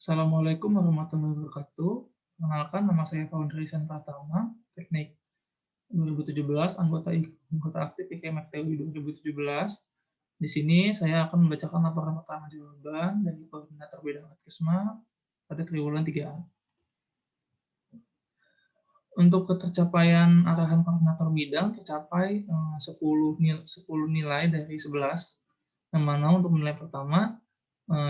Assalamualaikum warahmatullahi wabarakatuh. Perkenalkan, nama saya Faudrisan Pratama, Teknik 2017, anggota aktif IKM FTUI 2017. Di sini saya akan membacakan laporan pertama jawaban dari Koordinator Bidang Adkesma pada triwulan 3A. Untuk ketercapaian arahan koordinator bidang tercapai 10 nilai dari 11, yang mana untuk nilai pertama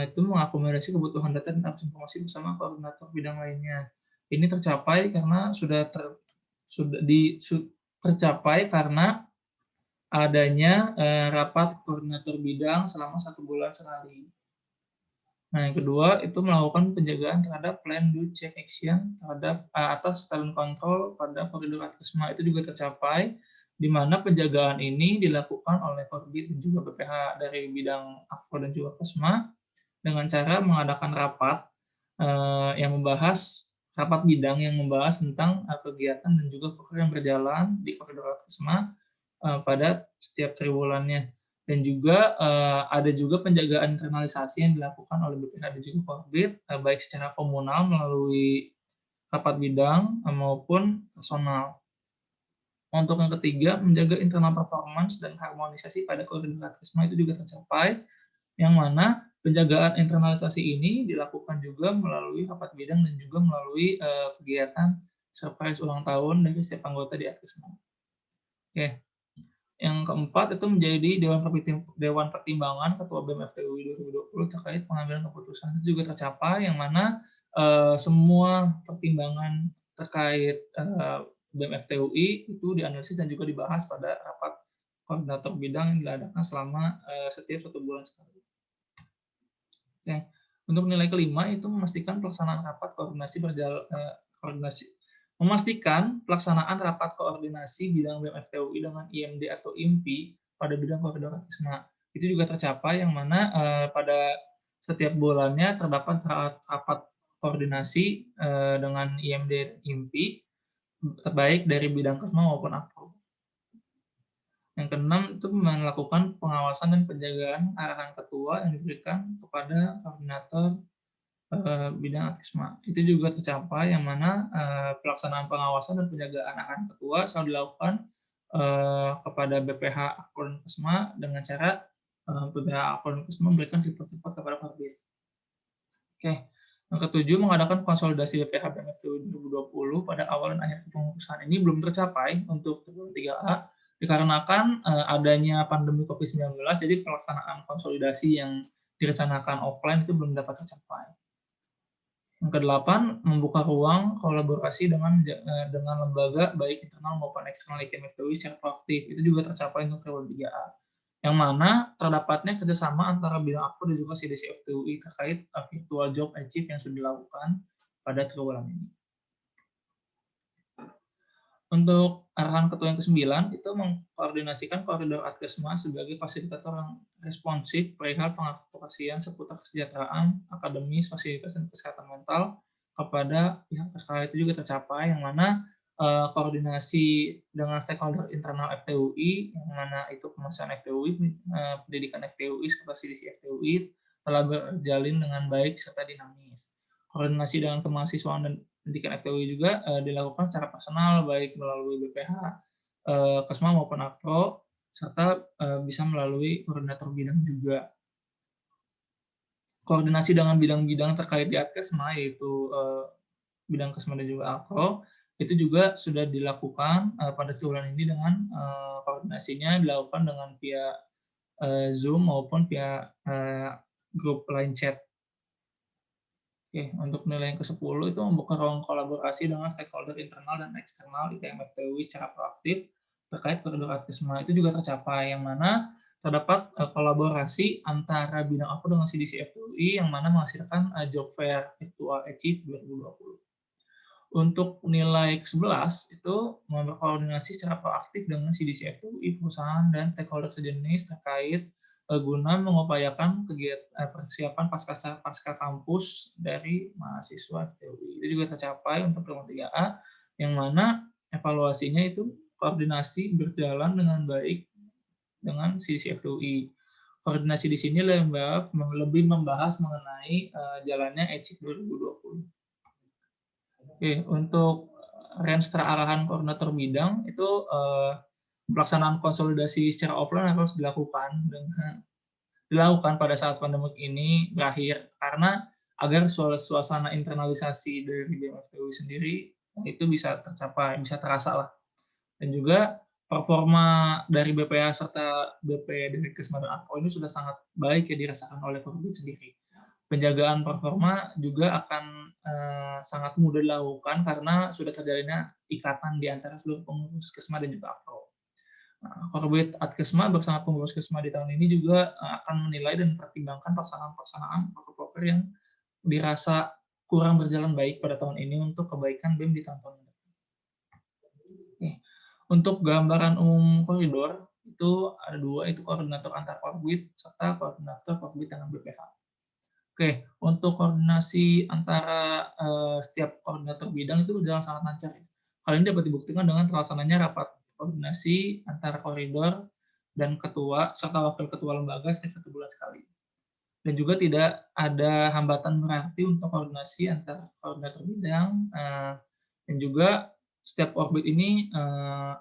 itu mengakomodasi kebutuhan data dan akses informasi bersama koordinator bidang lainnya. Ini tercapai karena tercapai karena adanya rapat koordinator bidang selama 1 bulan sekali. Nah, yang kedua itu melakukan penjagaan terhadap plan do check action terhadap atas talent control pada koridor Adkesma, itu juga tercapai, di mana penjagaan ini dilakukan oleh Korbit dan juga BPH dari bidang Akpo dan juga Kesma dengan cara mengadakan rapat bidang yang membahas tentang kegiatan dan juga program yang berjalan di koridor Adkesma pada setiap triwulannya. Dan juga ada juga penjagaan internalisasi yang dilakukan oleh BPH dan juga Korbit, baik secara komunal melalui rapat bidang maupun personal. Untuk yang ketiga, menjaga internal performance dan harmonisasi pada koridor Adkesma itu juga tercapai, yang mana penjagaan internalisasi ini dilakukan juga melalui rapat bidang dan juga melalui kegiatan surprise ulang tahun dari setiap anggota di Adkesma. Oke. Yang keempat itu menjadi Dewan Pertimbangan Ketua BEM FTUI 2020 terkait pengambilan keputusan, itu juga tercapai, yang mana semua pertimbangan terkait BEM FTUI itu dianalisis dan juga dibahas pada rapat koordinator bidang yang diadakan selama setiap 1 bulan sekali. Oke. Untuk nilai kelima itu memastikan pelaksanaan rapat koordinasi bidang BEM FTUI dengan IMD atau IMPI pada bidang koridor Adkesma. Itu juga tercapai, yang mana pada setiap bulannya terdapat rapat koordinasi dengan IMD dan IMPI, terbaik dari bidang Kesma maupun Akpo. Yang keenam itu melakukan pengawasan dan penjagaan arahan ketua yang diberikan kepada koordinator bidang Adkesma. Itu juga tercapai, yang mana pelaksanaan pengawasan dan penjagaan arahan ketua selalu dilakukan kepada BPH Akpo dan Kesma dengan cara BPH Akpo dan Kesma memberikan report-report kepada Korbit. Oke. Yang ketujuh, mengadakan konsolidasi BPH BEM FTUI 2020 pada awal dan akhir kepengurusan. Ini belum tercapai untuk triwulan 3A dikarenakan adanya pandemi COVID-19, jadi pelaksanaan konsolidasi yang direncanakan offline itu belum dapat tercapai. Yang kedelapan, membuka ruang kolaborasi dengan lembaga baik internal maupun eksternal IKM FTUI secara proaktif. Itu juga tercapai untuk triwulan 3A. Yang mana terdapatnya kerjasama antara bidang Akpo dan juga CDC FTUI terkait virtual job achieve yang sudah dilakukan pada triwulan ini. Untuk arahan ketua yang ke-9 itu mengkoordinasikan koridor Adkesma sebagai fasilitator yang responsif perihal pengadvokasian seputar kesejahteraan, akademis, fasilitas, dan kesehatan mental kepada pihak terkait. Itu juga tercapai, yang mana koordinasi dengan stakeholder internal FTUI, yang mana itu kemasan FTUI, pendidikan FTUI, serta CDC FTUI telah berjalin dengan baik serta dinamis. Koordinasi dengan kemahasiswaan dan pendidikan FTUI juga dilakukan secara personal, baik melalui BPH, Kesma maupun Akpo, serta bisa melalui koordinator bidang juga. Koordinasi dengan bidang-bidang terkait di Adkesma, yaitu bidang Kesma dan juga Akpo, itu juga sudah dilakukan pada triwulan ini dengan koordinasinya dilakukan dengan via Zoom maupun via grup line chat. Oke, untuk nilai yang ke-10 itu membuka ruang kolaborasi dengan stakeholder internal dan eksternal IKM FTUI secara proaktif terkait koridor Adkesma. Itu juga tercapai, yang mana terdapat kolaborasi antara bidang Akpo dengan CDC FTUI, yang mana menghasilkan job fair virtual achieve 2020. Untuk nilai ke-11 itu berkoordinasi secara proaktif dengan CDC FTUI, perusahaan, dan stakeholder sejenis terkait guna mengupayakan kegiatan persiapan pasca kampus dari mahasiswa FTUI. Itu juga tercapai untuk triwulan 3A, yang mana evaluasinya itu koordinasi berjalan dengan baik dengan CDC FTUI. koordinasi di sini lebih membahas mengenai jalannya ECIC 2020. Oke, untuk renstra arahan koordinator bidang itu pelaksanaan konsolidasi secara offline harus dilakukan pada saat pandemi ini berakhir, karena agar suasana internalisasi dari BMFTUI sendiri itu bisa tercapai, bisa terasa lah. Dan juga performa dari BPH serta BP dari Kesma dan Akpol ini sudah sangat baik ya dirasakan oleh Korbit sendiri. Penjagaan performa juga akan sangat mudah dilakukan karena sudah terjalinnya ikatan di antara seluruh pengurus Kesma dan juga Akpol. Nah, Korbit Adkesma bersama pengurus Kesma di tahun ini juga akan menilai dan mempertimbangkan pelaksanaan proker-proker yang dirasa kurang berjalan baik pada tahun ini untuk kebaikan BEM di tahun-tahun depan. Untuk gambaran umum koridor itu ada dua, itu koordinator antar korbit serta koordinator korbit dengan BPH. Oke, untuk koordinasi antara setiap koordinator bidang itu berjalan sangat lancar. Hal ini dapat dibuktikan dengan terlaksananya rapat koordinasi antara koridor dan ketua serta wakil ketua lembaga setiap 1 bulan sekali. Dan juga tidak ada hambatan berarti untuk koordinasi antara koordinator bidang dan juga setiap korbit ini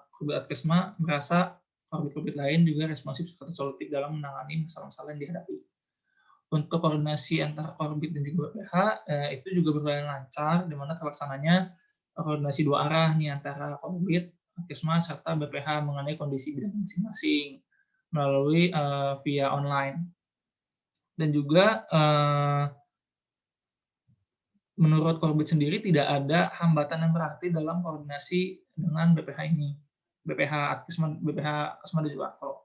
Korbit Adkesma merasa korbit-korbit lain juga responsif serta solutif dalam menangani masalah-masalah yang dihadapi. Untuk koordinasi antara korbit dan juga BPH itu juga berjalan lancar, di mana terlaksananya koordinasi dua arah nih antara korbit, Adkesma serta BPH mengenai kondisi bidang masing-masing melalui via online. Dan juga menurut Korbit sendiri tidak ada hambatan yang berarti dalam koordinasi dengan BPH ini, BPH Adkesma, BPH Kesma dan juga Akpol.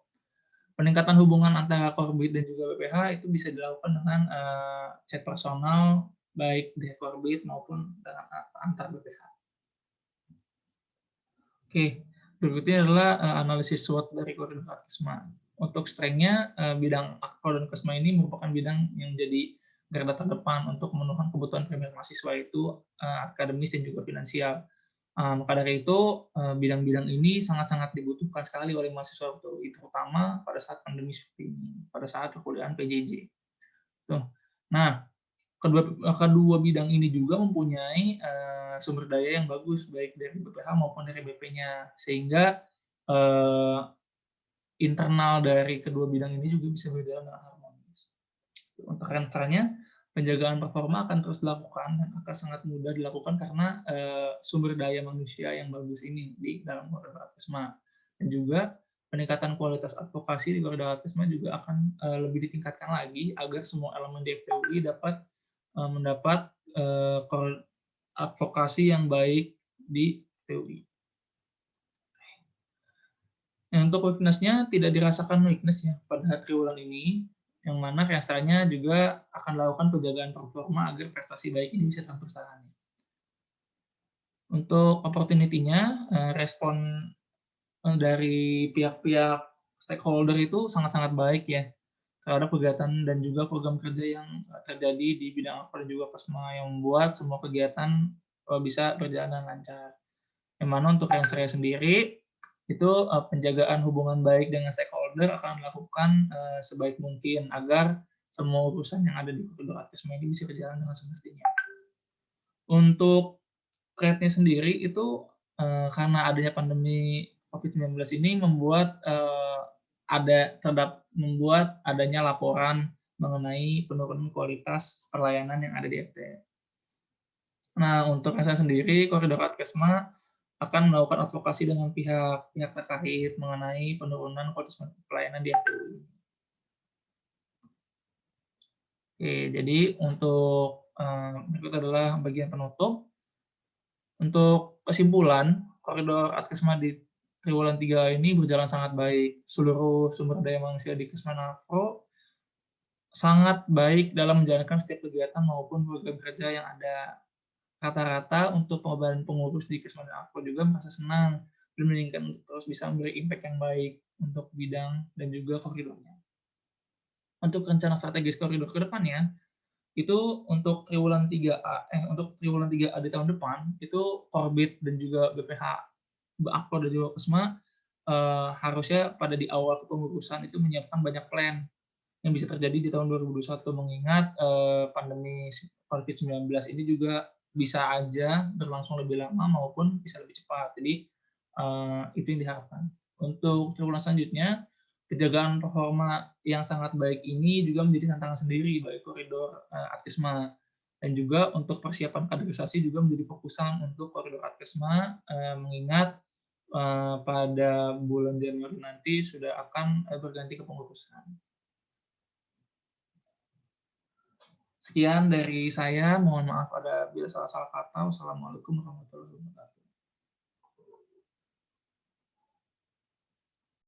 Peningkatan hubungan antara Korbit dan juga BPH itu bisa dilakukan dengan chat personal baik di Korbit maupun dengan antar BPH. Oke, berikutnya adalah analisis SWOT dari koordinator Adkesma. Untuk strength-nya, bidang Akpol dan Kesma ini merupakan bidang yang jadi garda terdepan untuk memenuhi kebutuhan primer mahasiswa itu akademis dan juga finansial. Maka dari itu, bidang-bidang ini sangat-sangat dibutuhkan sekali oleh mahasiswa terutama pada saat pandemi seperti ini, pada saat perkuliahan PJJ. Tuh. Nah, kedua bidang ini juga mempunyai sumber daya yang bagus baik dari BPH maupun dari BP-nya, sehingga internal dari kedua bidang ini juga bisa berjalan dengan harmonis. Untuk renstranya, penjagaan performa akan terus dilakukan dan akan sangat mudah dilakukan karena sumber daya manusia yang bagus ini di dalam koridor Adkesma. Dan juga peningkatan kualitas advokasi di koridor Adkesma juga akan lebih ditingkatkan lagi agar semua elemen di FTUI dapat mendapat advokasi yang baik di FTUI. Nah, untuk weakness-nya tidak dirasakan weakness ya pada triwulan ini, yang mana rasanya juga akan melakukan penjagaan performa agar prestasi baik ini bisa terlaksana. Untuk opportunity-nya, respon dari pihak-pihak stakeholder itu sangat-sangat baik ya terhadap kegiatan dan juga program kerja yang terjadi di bidang Akpol dan juga Kesma yang membuat semua kegiatan bisa berjalan dengan lancar. Yang mana untuk yang saya sendiri itu penjagaan hubungan baik dengan stakeholder akan dilakukan sebaik mungkin agar semua urusan yang ada di koridor Adkesma ini bisa berjalan dengan semestinya. Untuk rate-nya sendiri itu karena adanya pandemi COVID-19 ini membuat membuat adanya laporan mengenai penurunan kualitas pelayanan yang ada di FTE. Nah, untuk saya sendiri, koridor Adkesma akan melakukan advokasi dengan pihak terkait mengenai penurunan kualitas pelayanan di FTUI. Oke, jadi untuk berikut adalah bagian penutup. Untuk kesimpulan, koridor Adkesma di triwulan 3 ini berjalan sangat baik. Seluruh sumber daya manusia di Kesma Pro sangat baik dalam menjalankan setiap kegiatan maupun program kerja yang ada. Rata-rata untuk pengembangan pengurus di Kesma dan Akpol juga merasa senang dan menginginkan untuk terus bisa memberi impact yang baik untuk bidang dan juga koridornya. Untuk rencana strategis koridor ke depannya, itu untuk triwulan 3A di tahun depan, itu Korbit dan juga BPH, Akpol dan juga Kesma harusnya pada di awal kepengurusan itu menyiapkan banyak plan yang bisa terjadi di tahun 2021 mengingat pandemi COVID-19 ini juga bisa aja berlangsung lebih lama maupun bisa lebih cepat. Jadi itu yang diharapkan. Untuk triwulan selanjutnya, penjagaan performa yang sangat baik ini juga menjadi tantangan sendiri bagi koridor Atkisma, dan juga untuk persiapan kaderisasi juga menjadi fokusan untuk koridor Atkisma, mengingat pada bulan Januari nanti sudah akan berganti kepengurusan. Sekian dari saya, mohon maaf ada bila salah-salah kata. Wassalamualaikum warahmatullahi wabarakatuh.